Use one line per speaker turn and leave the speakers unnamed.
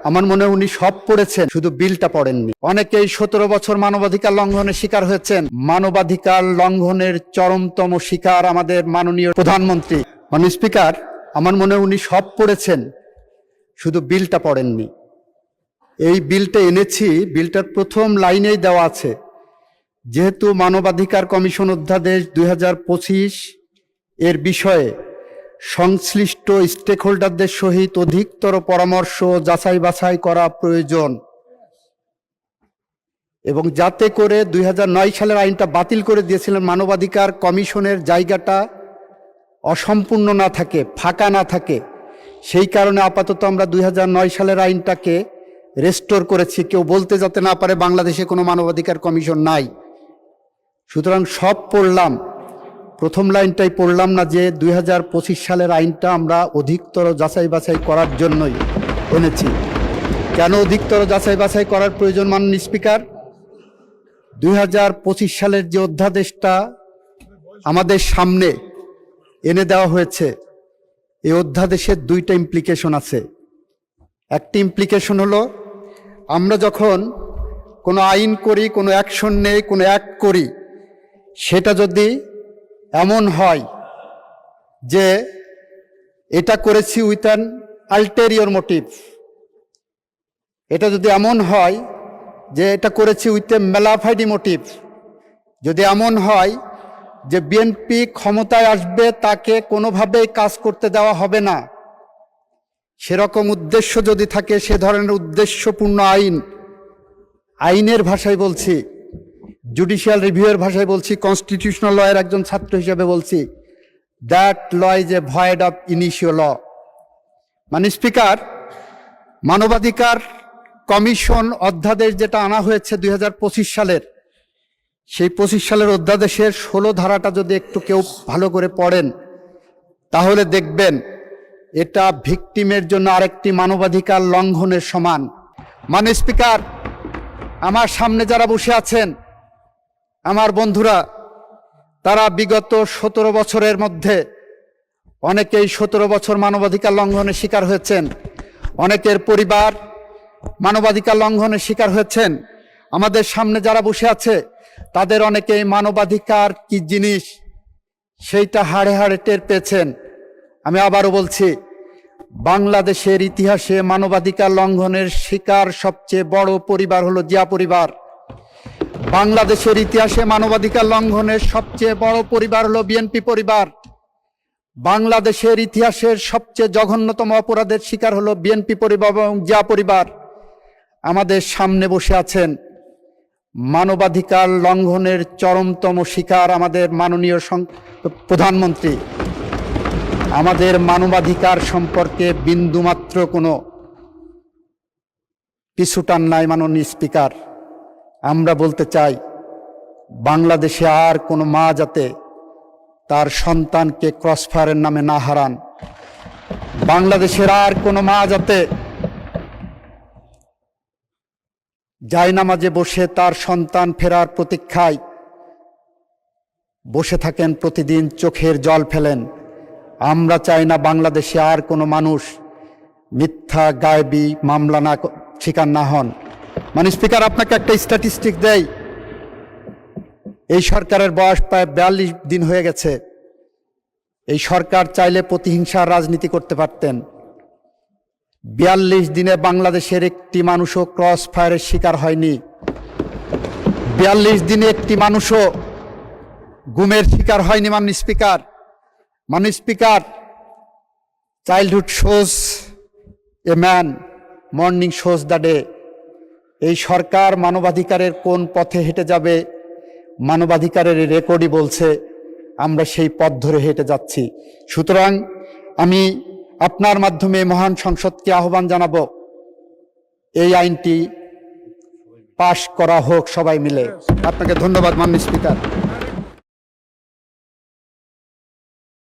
আমার মনে হয় উনি সব পড়েছেন, শুধু বিলটা পড়েননি। অনেকেই 17 বছর মানবাধিকার লঙ্ঘনের শিকার হয়েছেন। মানবাধিকার লঙ্ঘনের চরমতম শিকার আমাদের মাননীয় প্রধানমন্ত্রী। মাননীয় স্পিকার, আমার মনে হয় উনি সব পড়েছেন, শুধু বিলটা পড়েননি। এই বিলটা এনেছি, বিলটার প্রথম লাইনেই দেওয়া আছে, যেহেতু মানবাধিকার কমিশন অধ্যাদেশ 2025 এর বিষয়ে সংশ্লিষ্ট স্টেকহোল্ডারদের সহিত অধিকতর পরামর্শ যাচাই বাছাই করা প্রয়োজন, এবং যাতে করে 2009 সালের আইনটা বাতিল করে দিয়েছিলেন, মানবাধিকার কমিশনের জায়গাটা অসম্পূর্ণ না থাকে, ফাঁকা না থাকে, সেই কারণে আপাতত আমরা 2009 সালের আইনটাকে রেস্টোর করেছি, কেউ বলতে যাতে না পারে বাংলাদেশে কোনো মানবাধিকার কমিশন নাই। সুতরাং সব পড়লাম, প্রথম লাইনটাই পড়লাম না, যে 2025 সালের আইনটা আমরা অধিকতর যাচাই বাছাই করার জন্যই এনেছি। কেন অধিকতর যাচাই বাছাই করার প্রয়োজন মাননীয় স্পিকার? 2025 সালের যে অধ্যাদেশটা আমাদের সামনে এনে দেওয়া হয়েছে, এই অধ্যাদেশের দুইটা ইমপ্লিকেশন আছে। একটি ইমপ্লিকেশন হলো, আমরা যখন কোনো আইন করি, কোনো অ্যাকশন নেই, কোনো অ্যাক্ট করি, সেটা যদি এমন হয় যে এটা করেছি উইথ অ্যান আলটেরিয়র মোটিভ, এটা যদি এমন হয় যে এটা করেছি উইথ এ মেলাফাইডি মোটিভ, যদি এমন হয় যে বিএনপি ক্ষমতায় আসবে, তাকে কোনোভাবেই কাজ করতে দেওয়া হবে না, সেরকম উদ্দেশ্য যদি থাকে, সে ধরনের উদ্দেশ্যপূর্ণ আইনের ভাষায় বলছি, জুডিশিয়াল রিভিউয়ের ভাষায় বলছি, কনস্টিটিউশনাল লয়ের একজন ছাত্র হিসেবে বলছি, that law is a void of initio law. মাননীয় স্পিকার, মানবাধিকার কমিশন অধ্যাদেশ যেটা আনা হয়েছে 2025 সালের, সেই 25 সালের অধ্যাদেশের 16 ধারাটা যদি একটু কেউ ভালো করে পড়েন, তাহলে দেখবেন এটা ভিকটিমের জন্য আরেকটি মানবাধিকার লঙ্ঘনের সমান। মাননীয় স্পিকার, আমার সামনে যারা বসে আছেন, আমার বন্ধুরা, তারা বিগত 17 বছরের মধ্যে অনেকেই 17 বছর মানবাধিকার লঙ্ঘনের শিকার হয়েছেন, অনেকের পরিবার মানবাধিকার লঙ্ঘনের শিকার হয়েছেন। আমাদের সামনে যারা বসে আছে, তাদের অনেকেই মানবাধিকার কি জিনিস সেইটা হাড়ে হাড়ে টের পেয়েছেন। আমি আবারও বলছি, বাংলাদেশের ইতিহাসে মানবাধিকার লঙ্ঘনের শিকার সবচেয়ে বড় পরিবার হলো জিয়া পরিবার। বাংলাদেশের ইতিহাসে মানবাধিকার লঙ্ঘনের সবচেয়ে বড় পরিবার হলো বিএনপি পরিবার। বাংলাদেশের ইতিহাসের সবচেয়ে জঘন্যতম অপরাধের শিকার হলো বিএনপি পরিবার এবং জিয়া পরিবার। আমাদের সামনে বসে আছেন মানবাধিকার লঙ্ঘনের চরমতম শিকার আমাদের মাননীয় প্রধানমন্ত্রী। আমাদের মানবাধিকার সম্পর্কে বিন্দুমাত্র কোনো পিছুটান নাই। মাননীয় স্পিকার, আমরা বলতে চাই, বাংলাদেশে আর কোনো মা যাতে তার সন্তানকে ক্রসফায়ারের নামে না হারান, বাংলাদেশের আর কোনো মা যাতে জায়নামাজে বসে তার সন্তান ফেরার প্রতীক্ষায় বসে থাকেন, প্রতিদিন চোখের জল ফেলেন। আমরা চাই না বাংলাদেশে আর কোনো মানুষ মিথ্যা গায়েবী মামলা না শিকার না হন। মাননীয় স্পিকার, আপনাকে একটা স্ট্যাটিস্টিক দেই, এই সরকারের বয়স প্রায় 42 দিন হয়ে গেছে। এই সরকার চাইলে প্রতিহিংসার রাজনীতি করতে পারতেন। 42 দিনে বাংলাদেশের একটি মানুষও ক্রস ফায়ারের শিকার হয়নি। 42 দিনে একটি মানুষও গুমের শিকার হয়নি। মাননীয় স্পিকার, মাননীয় speaker, childhood shows a man, morning shows the day. এই সরকার মানবাধিকারের কোন পথে হেঁটে যাবে, মানবাধিকারের রেকর্ডই বলছে আমরা সেই পথ ধরে হেঁটে যাচ্ছি। সুতরাং আমি আপনার মাধ্যমে মহান সংসদকে আহ্বান জানাবো, এই আইনটি পাশ করা হোক সবাই মিলে। আপনাকে ধন্যবাদ মাননীয় স্পিকার।